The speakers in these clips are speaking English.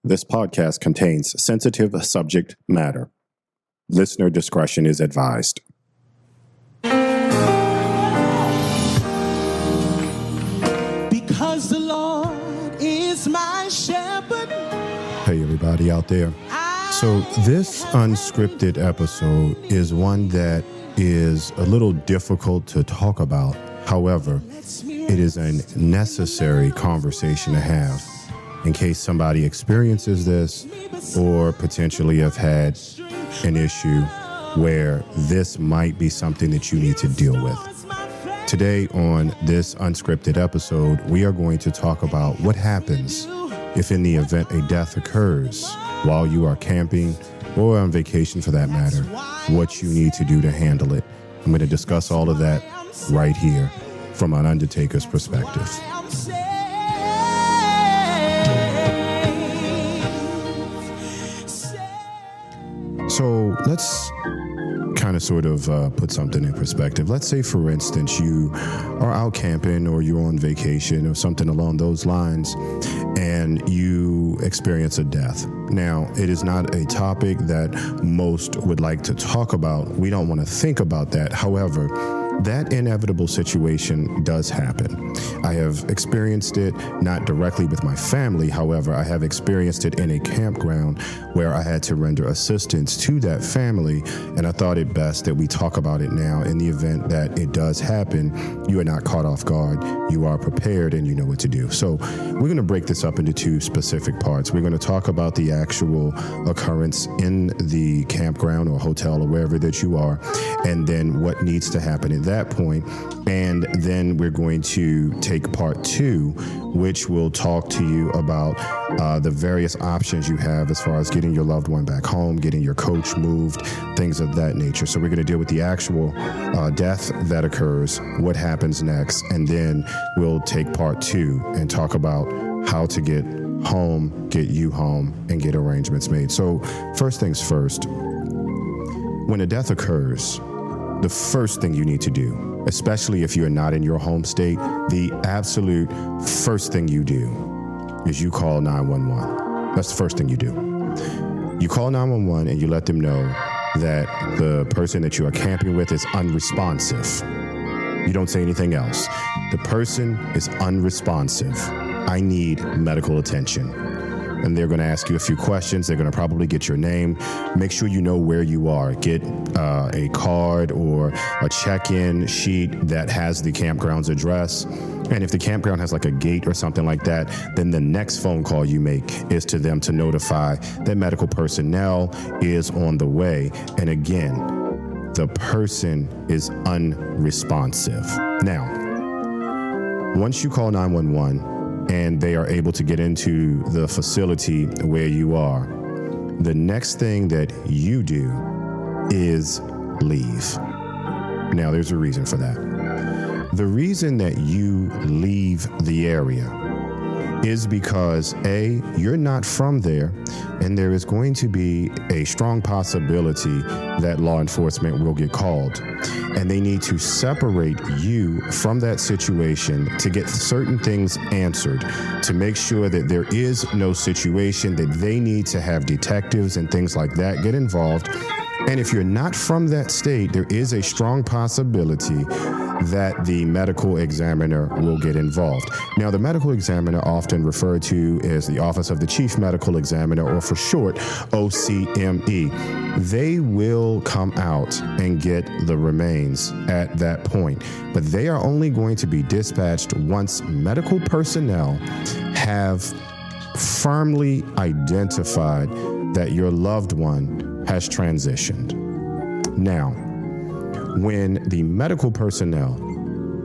This podcast contains sensitive subject matter. Listener discretion is advised. Because the Lord is my shepherd. Hey, everybody out there. So this unscripted episode is one that is a little difficult to talk about. However, it is a necessary conversation to have in case somebody experiences this or potentially have had an issue where this might be something that you need to deal with. Today on this unscripted episode, we are going to talk about what happens if in the event a death occurs while you are camping or on vacation for that matter, what you need to do to handle it. I'm going to discuss all of that right here from an undertaker's perspective. So let's kind of sort of put something in perspective. Let's say, for instance, you are out camping or you're on vacation or something along those lines, and you experience a death. Now, it is not a topic that most would like to talk about. We don't want to think about that. However, that inevitable situation does happen. I have experienced it not directly with my family. However, I have experienced it in a campground where I had to render assistance to that family. And I thought it best that we talk about it now in the event that it does happen. You are not caught off guard. You are prepared and you know what to do. So we're going to break this up into two specific parts. We're going to talk about the actual occurrence in the campground or hotel or wherever that you are, and then what needs to happen at that point. And then we're going to take part two, which will talk to you about the various options you have as far as getting your loved one back home, getting your coach moved, things of that nature. So we're going to deal with the actual death that occurs, what happens next, and then we'll take part two and talk about how to get home, get you home, and get arrangements made. So first things first, when a death occurs, the first thing you need to do, especially if you're not in your home state, the absolute first thing you do is you call 911. That's the first thing you do. You call 911 and you let them know that the person that you are camping with is unresponsive. You don't say anything else. The person is unresponsive. I need medical attention. And they're going to ask you a few questions. They're going to probably get your name. Make sure you know where you are. Get a card or a check-in sheet that has the campground's address. And if the campground has like a gate or something like that, then the next phone call you make is to them to notify that medical personnel is on the way. And again, the person is unresponsive. Now, once you call 911, and they are able to get into the facility where you are, the next thing that you do is leave. Now, there's a reason for that. The reason that you leave the area is because A, you're not from there, and there is going to be a strong possibility that law enforcement will get called. And they need to separate you from that situation to get certain things answered, to make sure that there is no situation that they need to have detectives and things like that get involved. And if you're not from that state, there is a strong possibility that the medical examiner will get involved. Now, the medical examiner, often referred to as the Office of the Chief Medical Examiner, or for short, OCME, they will come out and get the remains at that point. But they are only going to be dispatched once medical personnel have firmly identified that your loved one has transitioned. Now, when the medical personnel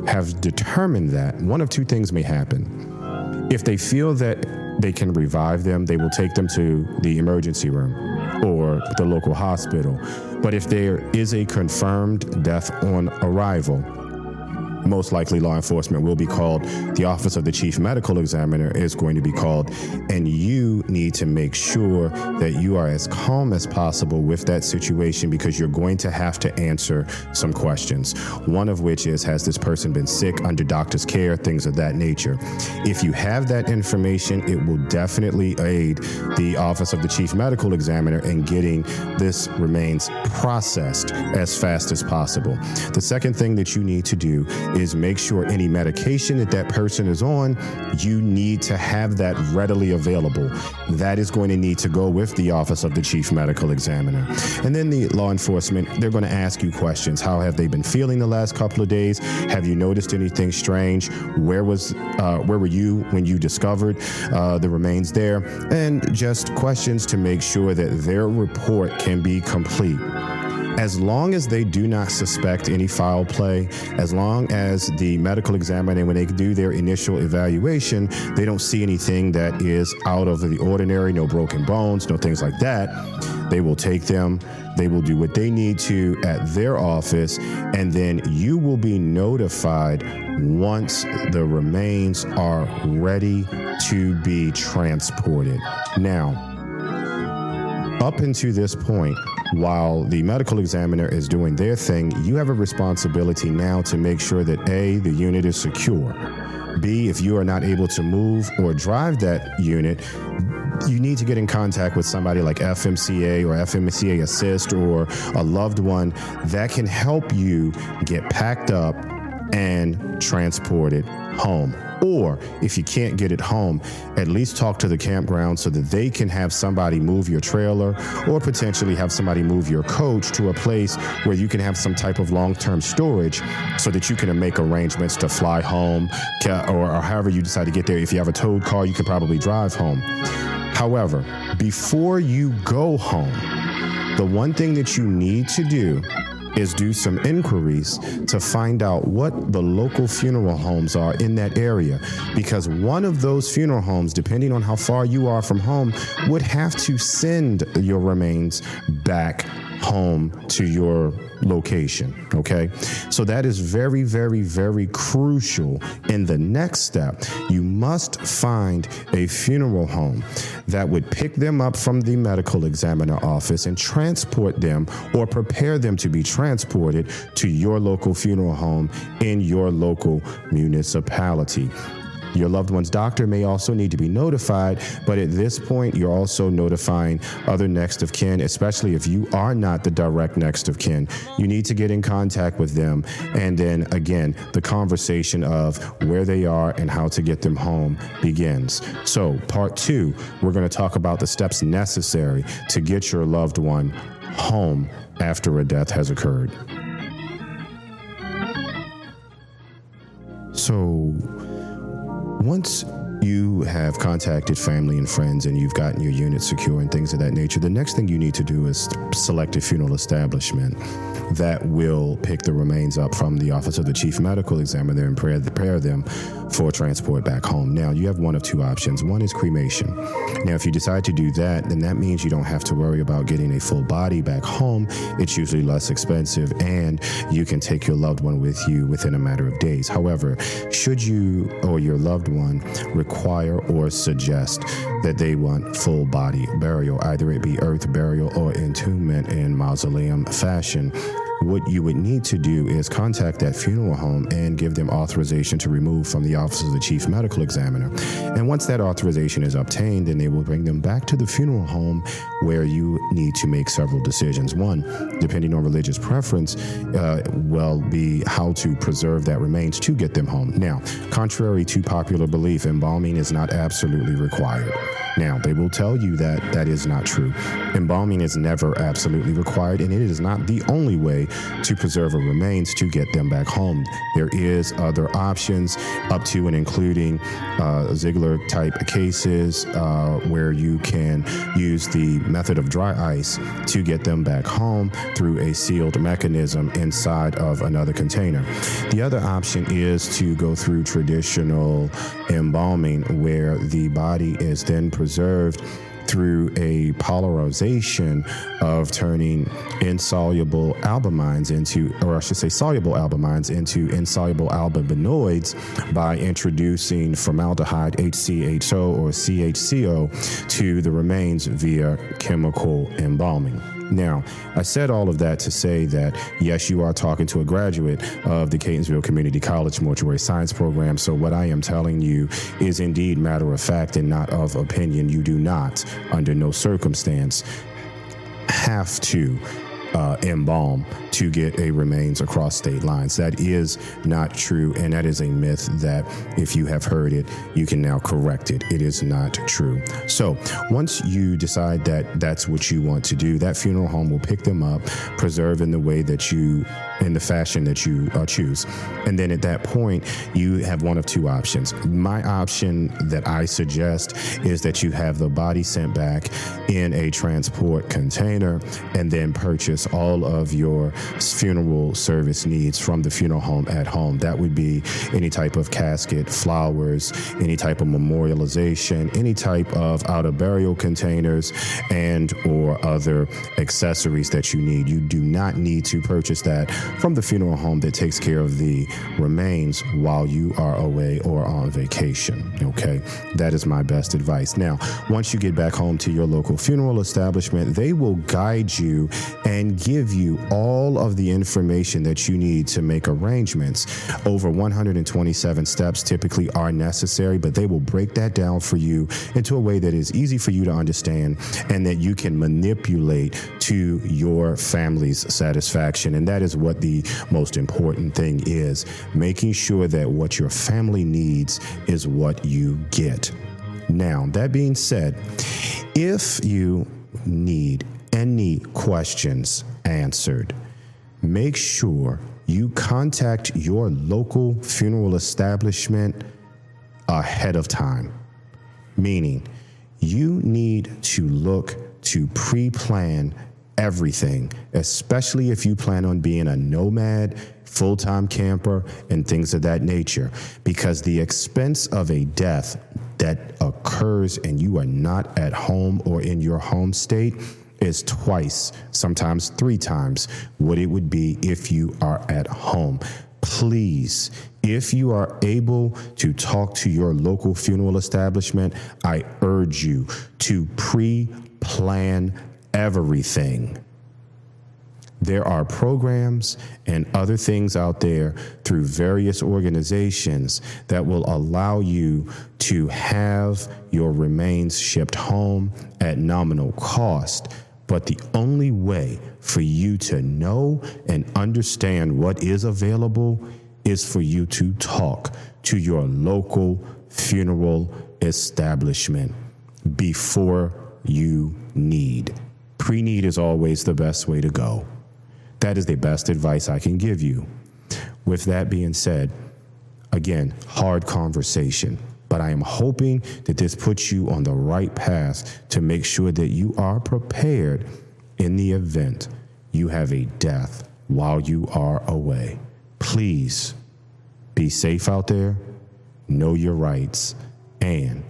have determined that, one of two things may happen. If they feel that they can revive them, they will take them to the emergency room or the local hospital. But if there is a confirmed death on arrival, most likely law enforcement will be called. The Office of the Chief Medical Examiner is going to be called, and you need to make sure that you are as calm as possible with that situation, because you're going to have to answer some questions. One of which is, has this person been sick, under doctor's care, things of that nature. If you have that information, it will definitely aid the Office of the Chief Medical Examiner in getting this remains processed as fast as possible. The second thing that you need to do is make sure any medication that that person is on, you need to have that readily available. That is going to need to go with the Office of the Chief Medical Examiner. And then the law enforcement, they're going to ask you questions. How have they been feeling the last couple of days? Have you noticed anything strange? Where were you when you discovered the remains there? And just questions to make sure that their report can be complete. As long as they do not suspect any foul play, as long as the medical examiner, when they do their initial evaluation, they don't see anything that is out of the ordinary, no broken bones, no things like that, they will take them, they will do what they need to at their office, and then you will be notified once the remains are ready to be transported. Now, up until this point, while the medical examiner is doing their thing, you have a responsibility now to make sure that A, the unit is secure. B, if you are not able to move or drive that unit, you need to get in contact with somebody like FMCA or FMCA Assist or a loved one that can help you get packed up and transported home. Or if you can't get it home, at least talk to the campground so that they can have somebody move your trailer, or potentially have somebody move your coach to a place where you can have some type of long-term storage so that you can make arrangements to fly home, or however you decide to get there. If you have a towed car, you can probably drive home. However, before you go home, the one thing that you need to do is do some inquiries to find out what the local funeral homes are in that area, because one of those funeral homes, depending on how far you are from home, would have to send your remains back home to your location, okay? So that is very, very, very crucial. In the next step, you must find a funeral home that would pick them up from the medical examiner office and transport them, or prepare them to be transported to your local funeral home in your local municipality. Your loved one's doctor may also need to be notified, but at this point, you're also notifying other next of kin, especially if you are not the direct next of kin. You need to get in contact with them. And then again, the conversation of where they are and how to get them home begins. So part 2, we're going to talk about the steps necessary to get your loved one home after a death has occurred. So, once you have contacted family and friends and you've gotten your unit secure and things of that nature, the next thing you need to do is select a funeral establishment that will pick the remains up from the Office of the Chief Medical Examiner and prepare them for transport back home. Now, you have one of two options. One is cremation. Now, if you decide to do that, then that means you don't have to worry about getting a full body back home. It's usually less expensive, and you can take your loved one with you within a matter of days. However, should you or your loved one require or suggest that they want full body burial, either it be earth burial or entombment in mausoleum fashion, what you would need to do is contact that funeral home and give them authorization to remove from the Office of the Chief Medical Examiner. And once that authorization is obtained, then they will bring them back to the funeral home, where you need to make several decisions. One, depending on religious preference, will be how to preserve that remains to get them home. Now, contrary to popular belief, embalming is not absolutely required. Now, they will tell you that that is not true. Embalming is never absolutely required, and it is not the only way to preserve a remains to get them back home. There is other options, up to and including Ziegler type cases where you can use the method of dry ice to get them back home through a sealed mechanism inside of another container. The other option is to go through traditional embalming, where the body is then preserved through a polarization of turning insoluble albumines into, or I should say soluble albumines into insoluble albuminoids by introducing formaldehyde HCHO or CHCO to the remains via chemical embalming. Now, I said all of that to say that, yes, you are talking to a graduate of the Catonsville Community College Mortuary Science Program. So what I am telling you is indeed matter of fact and not of opinion. You do not, under no circumstance, have to embalm to get a remains across state lines. That is not true, and that is a myth that if you have heard it, you can now correct it. It is not true. So once you decide that that's what you want to do, that funeral home will pick them up, preserve in the way that you, in the fashion that you choose. And then at that point, you have one of two options. My option that I suggest is that you have the body sent back in a transport container and then purchase all of your funeral service needs from the funeral home at home. That would be any type of casket, flowers, any type of memorialization, any type of out of burial containers, and or other accessories that you need. You do not need to purchase that from the funeral home that takes care of the remains while you are away or on vacation. Okay, that is my best advice. Now, once you get back home to your local funeral establishment, they will guide you and give you all of the information that you need to make arrangements. Over 127 steps typically are necessary, but they will break that down for you into a way that is easy for you to understand and that you can manipulate to your family's satisfaction. And that is what the most important thing is, making sure that what your family needs is what you get. Now, that being said, if you need any questions answered, make sure you contact your local funeral establishment ahead of time. Meaning, you need to look to pre-plan everything, especially if you plan on being a nomad, full-time camper, and things of that nature, because the expense of a death that occurs and you are not at home or in your home state is twice, sometimes 3 times what it would be if you are at home. Please, if you are able to talk to your local funeral establishment, I urge you to pre-plan everything. There are programs and other things out there through various organizations that will allow you to have your remains shipped home at nominal cost. But the only way for you to know and understand what is available is for you to talk to your local funeral establishment before you need. Pre-need is always the best way to go. That is the best advice I can give you. With that being said, again, hard conversation, but I am hoping that this puts you on the right path to make sure that you are prepared in the event you have a death while you are away. Please be safe out there, know your rights, and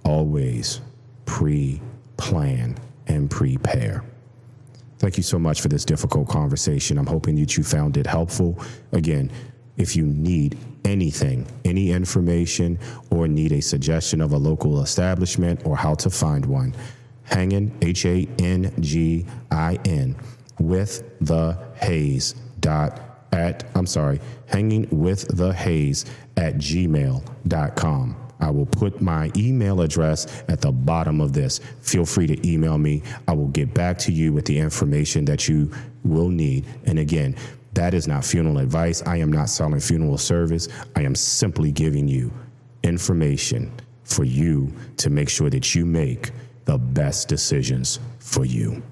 always pre-plan and prepare. Thank you so much for this difficult conversation. I'm hoping that you found it helpful. Again, if you need anything, any information, or need a suggestion of a local etablishment or how to find one, hangin, HANGIN, with the Hayes hangingwiththehays@gmail.com. I will put my email address at the bottom of this. Feel free to email me. I will get back to you with the information that you will need. And again, that is not funeral advice. I am not selling funeral service. I am simply giving you information for you to make sure that you make the best decisions for you.